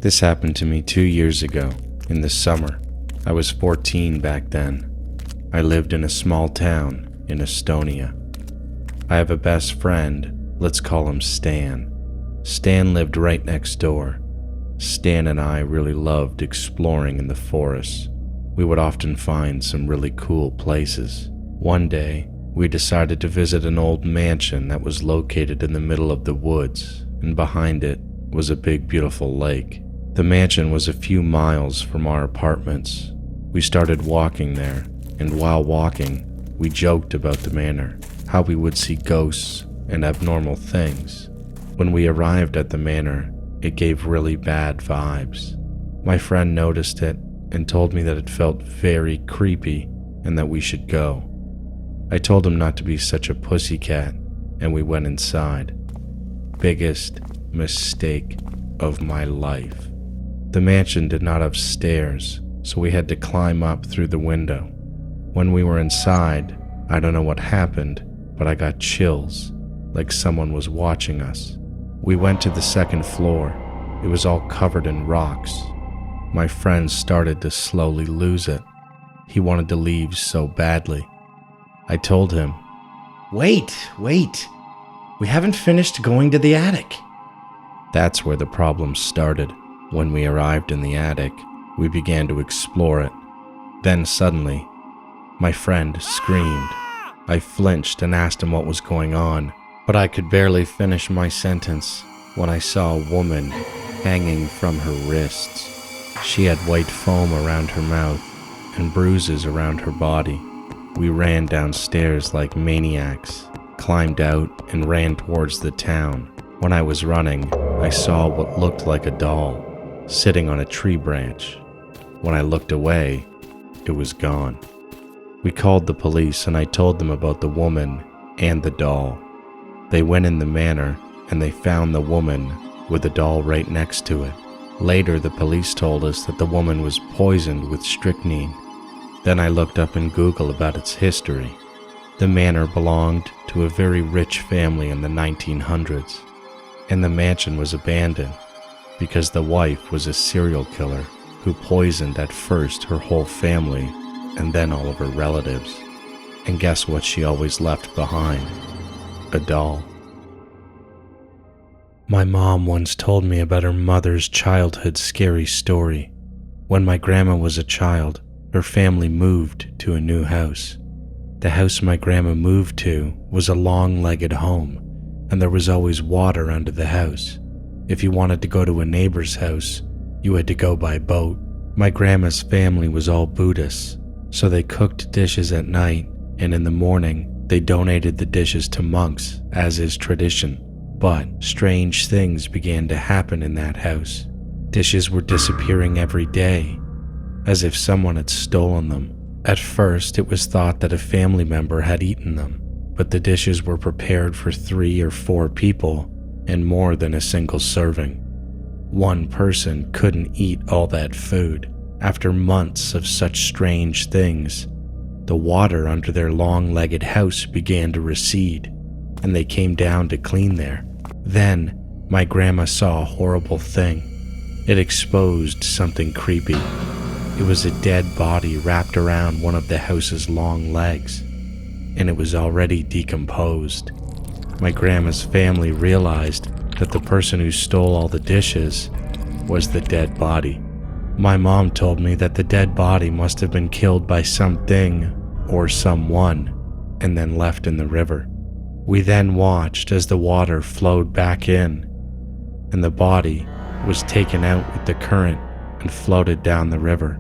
This happened to me 2 years ago, in the summer. I was 14 back then. I lived in a small town in Estonia. I have a best friend, let's call him Stan. Stan lived right next door. Stan and I really loved exploring in the forests. We would often find some really cool places. One day, we decided to visit an old mansion that was located in the middle of the woods, and behind it was a big, beautiful lake. The mansion was a few miles from our apartments. We started walking there, and while walking, we joked about the manor, how we would see ghosts and abnormal things. When we arrived at the manor, it gave really bad vibes. My friend noticed it and told me that it felt very creepy and that we should go. I told him not to be such a pussycat, and we went inside. Biggest mistake of my life. The mansion did not have stairs, so we had to climb up through the window. When we were inside, I don't know what happened, but I got chills, like someone was watching us. We went to the second floor. It was all covered in rocks. My friend started to slowly lose it. He wanted to leave so badly. I told him, Wait, we haven't finished going to the attic. That's where the problem started. When we arrived in the attic, we began to explore it. Then suddenly, my friend screamed. I flinched and asked him what was going on, but I could barely finish my sentence when I saw a woman hanging from her wrists. She had white foam around her mouth and bruises around her body. We ran downstairs like maniacs, climbed out and ran towards the town. When I was running, I saw what looked like a doll sitting on a tree branch. When I looked away, it was gone. We called the police and I told them about the woman and the doll. They went in the manor and they found the woman with the doll right next to it. Later, the police told us that the woman was poisoned with strychnine. Then I looked up in Google about its history. The manor belonged to a very rich family in the 1900s, and the mansion was abandoned because the wife was a serial killer who poisoned at first her whole family and then all of her relatives. And guess what she always left behind? A doll. My mom once told me about her mother's childhood scary story. When my grandma was a child, her family moved to a new house. The house my grandma moved to was a long-legged home, and there was always water under the house. If you wanted to go to a neighbor's house, you had to go by boat. My grandma's family was all Buddhists, so they cooked dishes at night, and in the morning, they donated the dishes to monks, as is tradition. But strange things began to happen in that house. Dishes were disappearing every day, as if someone had stolen them. At first, it was thought that a family member had eaten them, but the dishes were prepared for 3 or 4 people and more than a single serving. One person couldn't eat all that food. After months of such strange things, the water under their long-legged house began to recede, and they came down to clean there. Then, my grandma saw a horrible thing. It exposed something creepy. It was a dead body wrapped around one of the house's long legs, and it was already decomposed. My grandma's family realized that the person who stole all the dishes was the dead body. My mom told me that the dead body must have been killed by something or someone and then left in the river. We then watched as the water flowed back in, and the body was taken out with the current and floated down the river.